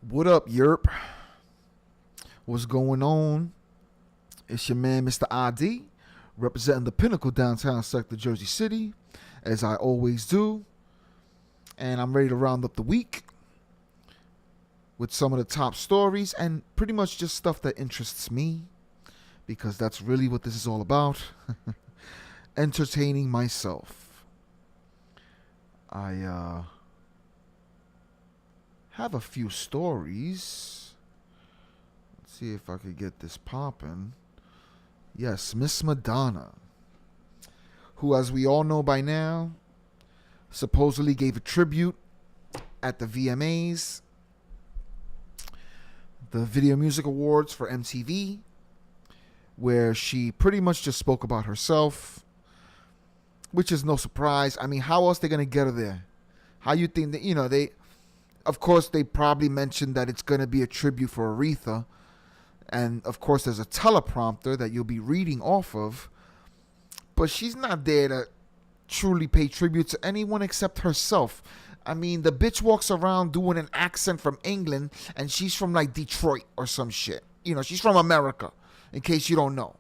What up, Yerp? What's going on? It's your man, Mr. ID, representing the pinnacle downtown sector, Jersey City, as I always do. And I'm ready to round up the week with some of the top stories and pretty much just stuff that interests me, because that's really what this is all about. Entertaining myself. I have a few stories. Let's see if I could get this popping. Yes, Miss Madonna, who, as we all know by now, supposedly gave a tribute at the VMAs, the Video Music Awards for MTV, where she pretty much just spoke about herself, which is no surprise. I mean, how else they gonna get her there? How you think that, they, of course, they probably mentioned that it's gonna be a tribute for Aretha, and of course there's a teleprompter that you'll be reading off of, but she's not there to truly pay tribute to anyone except herself. I mean, the bitch walks around doing an accent from England, and she's from like Detroit or some shit. She's from America, in case you don't know.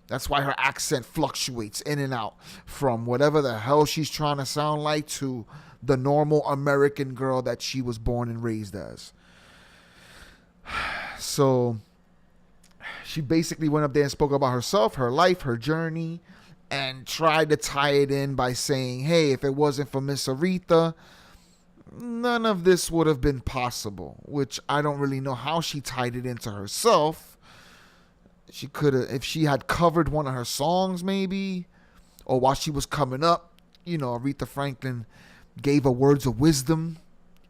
That's why her accent fluctuates in and out from whatever the hell she's trying to sound like to the normal American girl that she was born and raised as. So she basically went up there and spoke about herself, her life, her journey, and tried to tie it in by saying, hey, if it wasn't for Miss Aretha, none of this would have been possible, which I don't really know how she tied it into herself. She could have, if she had covered one of her songs maybe, or while she was coming up, Aretha Franklin gave her words of wisdom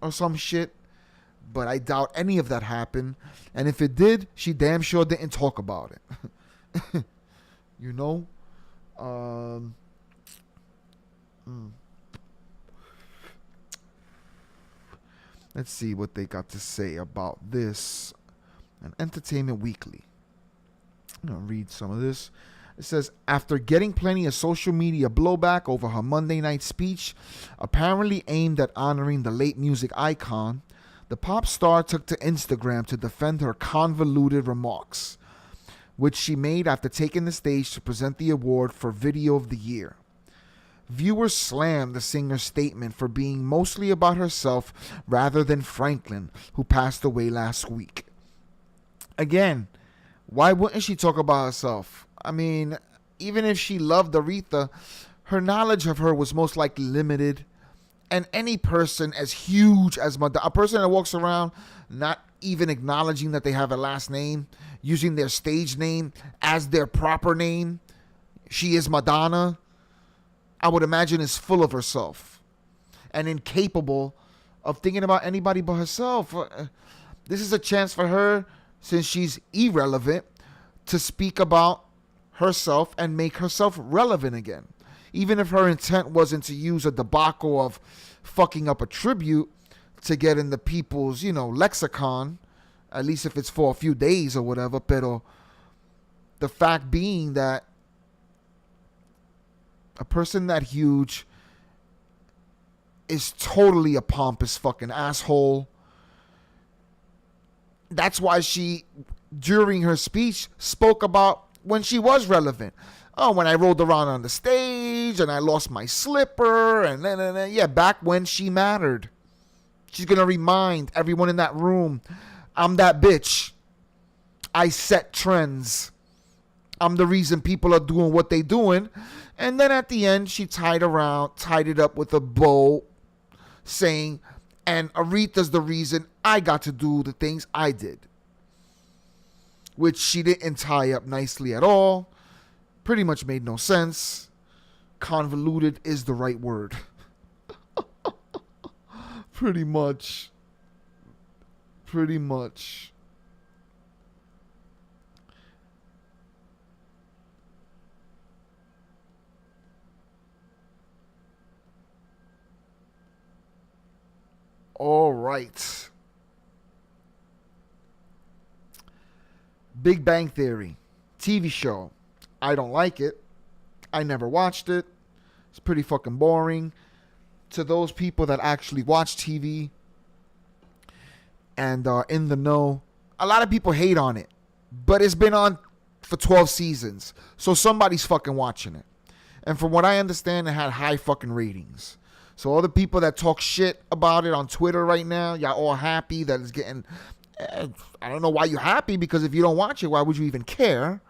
or some shit. But I doubt any of that happened. And if it did, she damn sure didn't talk about it. Let's see what they got to say about this. An Entertainment Weekly. I'm going to read some of this. It says, after getting plenty of social media blowback over her Monday night speech, apparently aimed at honoring the late music icon, the pop star took to Instagram to defend her convoluted remarks, which she made after taking the stage to present the award for Video of the Year. Viewers slammed the singer's statement for being mostly about herself rather than Franklin, who passed away last week. Again, why wouldn't she talk about herself? I mean, even if she loved Aretha, her knowledge of her was most likely limited. And any person as huge as Madonna, a person that walks around not even acknowledging that they have a last name, using their stage name as their proper name, she is Madonna, I would imagine is full of herself and incapable of thinking about anybody but herself. This is a chance for her, since she's irrelevant, to speak about herself and make herself relevant again. Even if her intent wasn't to use a debacle of fucking up a tribute to get in the people's, lexicon, at least if it's for a few days or whatever, pero the fact being that a person that huge is totally a pompous fucking asshole. That's why she, during her speech, spoke about when she was relevant. Oh, when I rolled around on the stage and I lost my slipper and then, yeah, back when she mattered. She's going to remind everyone in that room, I'm that bitch. I set trends. I'm the reason people are doing what they doing. And then at the end, she tied it up with a bow saying, and Aretha's the reason I got to do the things I did. Which she didn't tie up nicely at all. Pretty much made no sense. Convoluted is the right word. Pretty much. All right. Big Bang Theory. TV show. I don't like it. I never watched it. It's pretty fucking boring. To those people that actually watch TV and in the know. A lot of people hate on it, but it's been on for 12 seasons, so somebody's fucking watching it. And from what I understand, it had high fucking ratings. So all the people that talk shit about it on Twitter right now, y'all all happy that it's getting... I don't know why you're happy, because if you don't watch it, why would you even care?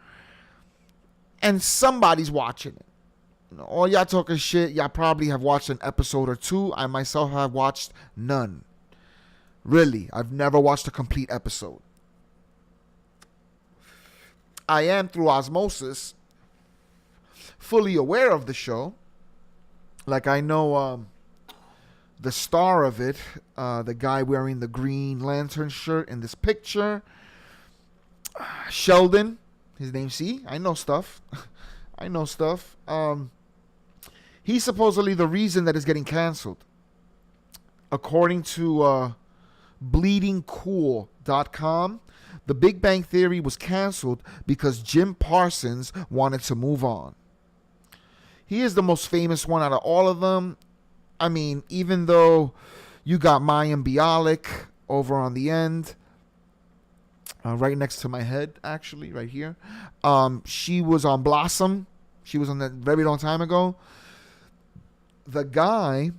And somebody's watching it. You know, all y'all talking shit, y'all probably have watched an episode or two. I myself have watched none. Really, I've never watched a complete episode. I am, through osmosis, fully aware of the show. Like, I know the star of it, the guy wearing the Green Lantern shirt in this picture, Sheldon, his name. See, I know stuff. I know stuff. He's supposedly the reason that it's getting canceled. According to bleedingcool.com, The Big Bang Theory was canceled because Jim Parsons wanted to move on. He is the most famous one out of all of them. I mean, even though you got Mayim Bialik over on the end, right next to my head, actually, right here. She was on Blossom. She was on that very long time ago. That guy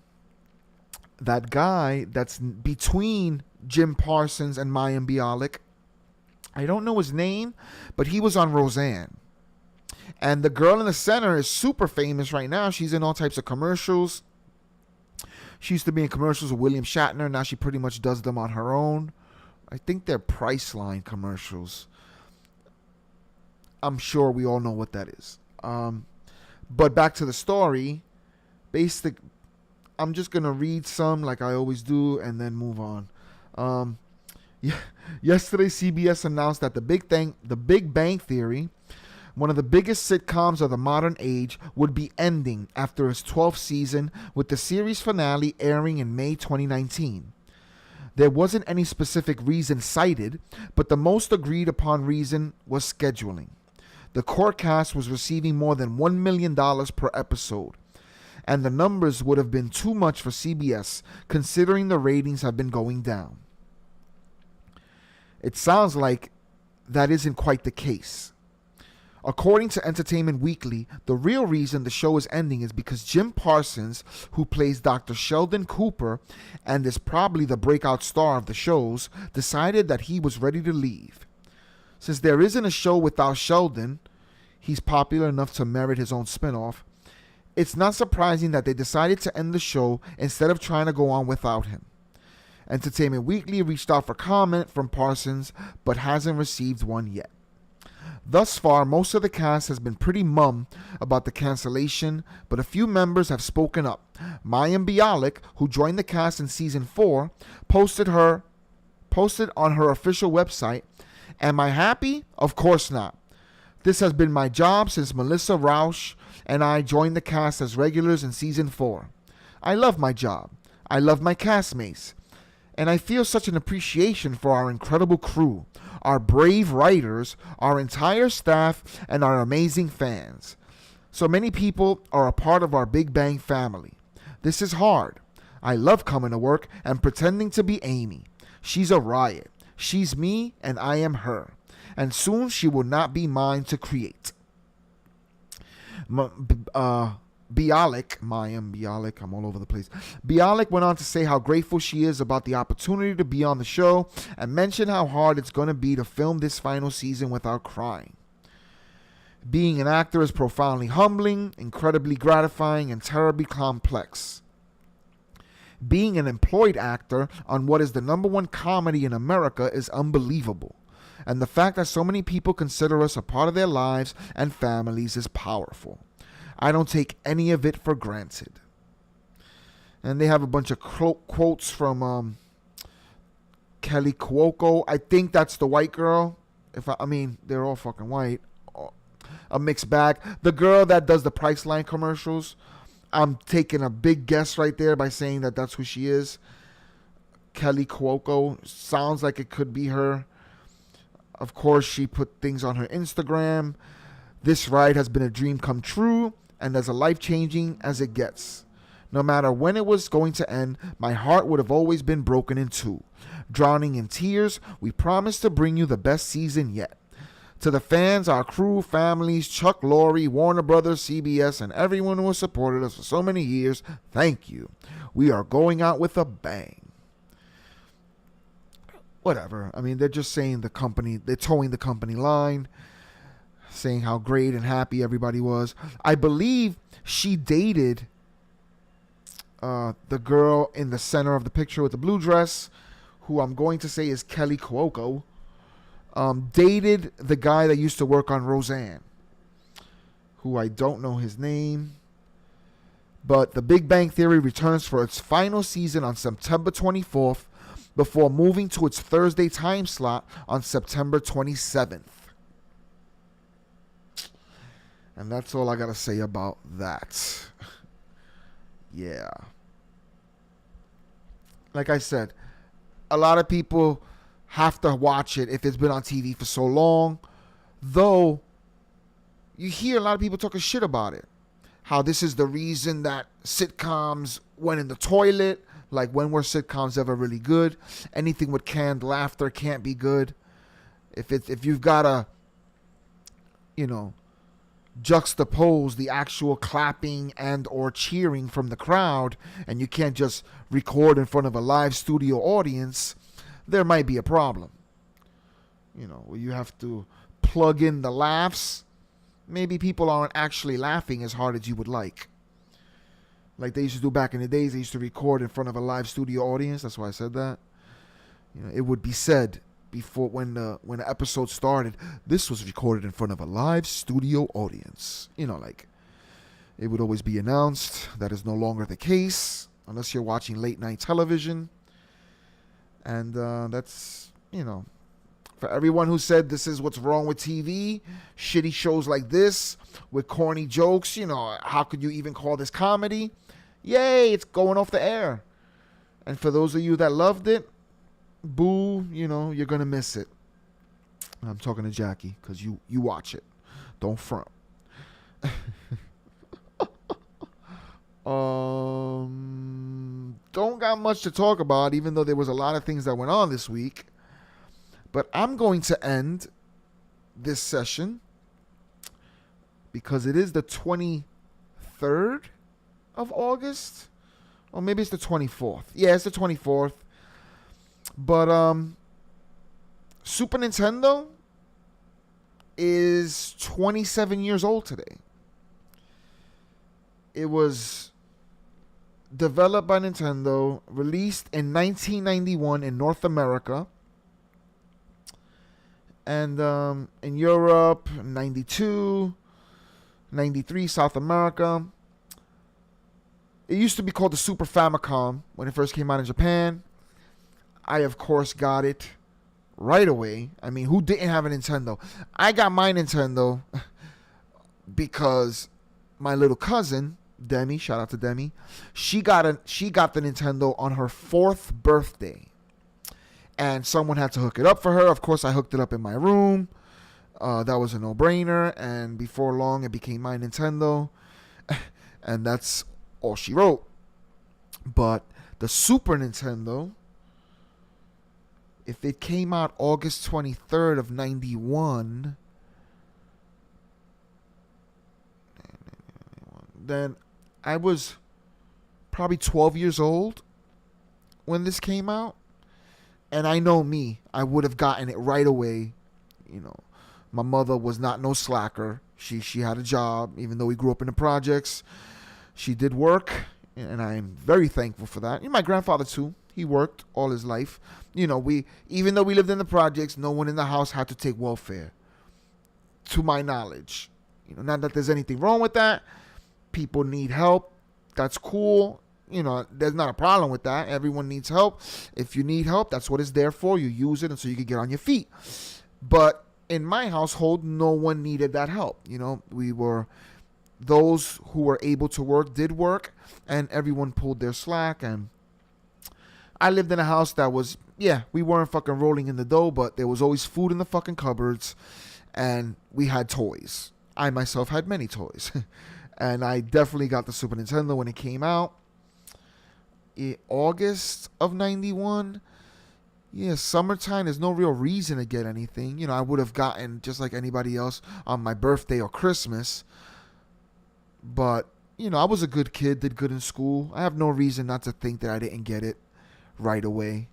that's between Jim Parsons and Mayim Bialik, I don't know his name, but he was on Roseanne. And the girl in the center is super famous right now. She's in all types of commercials. She used to be in commercials with William Shatner. Now she pretty much does them on her own. I think they're Priceline commercials. I'm sure we all know what that is. But back to the story. I'm just going to read some like I always do and then move on. Yesterday, CBS announced that The Big Bang Theory, one of the biggest sitcoms of the modern age, would be ending after its 12th season, with the series finale airing in May 2019. There wasn't any specific reason cited, but the most agreed upon reason was scheduling. The core cast was receiving more than $1 million per episode, and the numbers would have been too much for CBS, considering the ratings have been going down. It sounds like that isn't quite the case. According to Entertainment Weekly, the real reason the show is ending is because Jim Parsons, who plays Dr. Sheldon Cooper and is probably the breakout star of the shows, decided that he was ready to leave. Since there isn't a show without Sheldon, he's popular enough to merit his own spinoff, it's not surprising that they decided to end the show instead of trying to go on without him. Entertainment Weekly reached out for comment from Parsons, but hasn't received one yet. Thus far, most of the cast has been pretty mum about the cancellation, but a few members have spoken up. Mayim Bialik, who joined the cast in season 4, posted on her official website, "Am I happy? Of course not. This has been my job since Melissa Rauch and I joined the cast as regulars in season 4. I love my job. I love my castmates. And I feel such an appreciation for our incredible crew, our brave writers, our entire staff, and our amazing fans. So many people are a part of our Big Bang family. This is hard. I love coming to work and pretending to be Amy. She's a riot. She's me and I am her. And soon she will not be mine to create." Mayim Bialik, I'm all over the place. Bialik went on to say how grateful she is about the opportunity to be on the show and mentioned how hard it's going to be to film this final season without crying. Being an actor is profoundly humbling, incredibly gratifying, and terribly complex. Being an employed actor on what is the #1 comedy in America is unbelievable. And the fact that so many people consider us a part of their lives and families is powerful. I don't take any of it for granted. And they have a bunch of quotes from Kelly Cuoco. I think that's the white girl. I mean, they're all fucking white. A mixed bag. The girl that does the Priceline commercials, I'm taking a big guess right there by saying that that's who she is. Kelly Cuoco. Sounds like it could be her. Of course, she put things on her Instagram. "This ride has been a dream come true and as life-changing as it gets. No matter when it was going to end, my heart would have always been broken in two. Drowning in tears, we promised to bring you the best season yet. To the fans, our crew, families, Chuck Lorre, Warner Brothers, CBS, and everyone who has supported us for so many years, thank you. We are going out with a bang. Whatever. I mean, they're just saying the company, they're towing the company line, saying how great and happy everybody was. I believe she dated the girl in the center of the picture with the blue dress, who I'm going to say is Kelly Cuoco. Dated the guy that used to work on Roseanne, who I don't know his name. But The Big Bang Theory returns for its final season on September 24th before moving to its Thursday time slot on September 27th. And that's all I got to say about that. Yeah. Like I said, a lot of people have to watch it if it's been on TV for so long. Though, you hear a lot of people talking shit about it. How this is the reason that sitcoms went in the toilet. Like, when were sitcoms ever really good? Anything with canned laughter can't be good. If you've got to, juxtapose the actual clapping and or cheering from the crowd, and you can't just record in front of a live studio audience, there might be a problem. Where you have to plug in the laughs. Maybe people aren't actually laughing as hard as you would like. Like they used to do back in the days, they used to record in front of a live studio audience. That's why I said that. It would be said before when the episode started, this was recorded in front of a live studio audience. Like it would always be announced. That is no longer the case unless you're watching late night television. And that's, for everyone who said this is what's wrong with TV, shitty shows like this with corny jokes, how could you even call this comedy? Yay, it's going off the air. And for those of you that loved it, boo, you're going to miss it. I'm talking to Jackie because you watch it. Don't front. Don't got much to talk about, even though there was a lot of things that went on this week. But I'm going to end this session because it is the 23rd of August. Or maybe it's the 24th. Yeah, it's the 24th. But Super Nintendo is 27 years old today. It was developed by Nintendo, released in 1991 in North America, and in Europe, 92, 93, South America. It used to be called the Super Famicom when it first came out in Japan. I, of course, got it right away. I mean, who didn't have a Nintendo? I got my Nintendo because my little cousin, Demi, shout out to Demi, she got the Nintendo on her 4th birthday. And someone had to hook it up for her. Of course, I hooked it up in my room. That was a no-brainer. And before long, it became my Nintendo. And that's all she wrote. But the Super Nintendo, if it came out August 23rd of 91, then I was probably 12 years old when this came out. And I know me, I would have gotten it right away. My mother was not no slacker. She had a job, even though we grew up in the projects. She did work, and I'm very thankful for that. My grandfather too. He worked all his life. Even though we lived in the projects, no one in the house had to take welfare, to my knowledge. Not that there's anything wrong with that. People need help. That's cool. There's not a problem with that. Everyone needs help. If you need help, that's what it's there for. You use it and so you can get on your feet. But in my household, no one needed that help. We were, those who were able to work did work, and everyone pulled their slack. And I lived in a house that was, we weren't fucking rolling in the dough, but there was always food in the fucking cupboards, and we had toys. I myself had many toys. And I definitely got the Super Nintendo when it came out. August of 91. Yeah, summertime, there's no real reason to get anything. I would have gotten just like anybody else on my birthday or Christmas. But, I was a good kid, did good in school. I have no reason not to think that I didn't get it right away.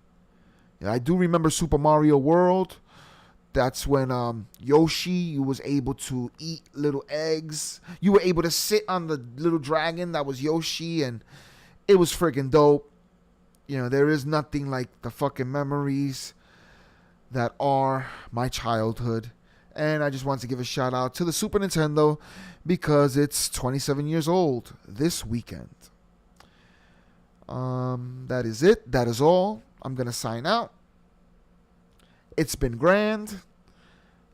Yeah, I do remember Super Mario World. That's when Yoshi, you was able to eat little eggs. You were able to sit on the little dragon that was Yoshi, and it was freaking dope. There is nothing like the fucking memories that are my childhood. And I just want to give a shout out to the Super Nintendo because it's 27 years old this weekend. That is it. That is all. I'm going to sign out. It's been grand.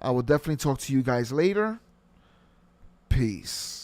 I will definitely talk to you guys later. Peace.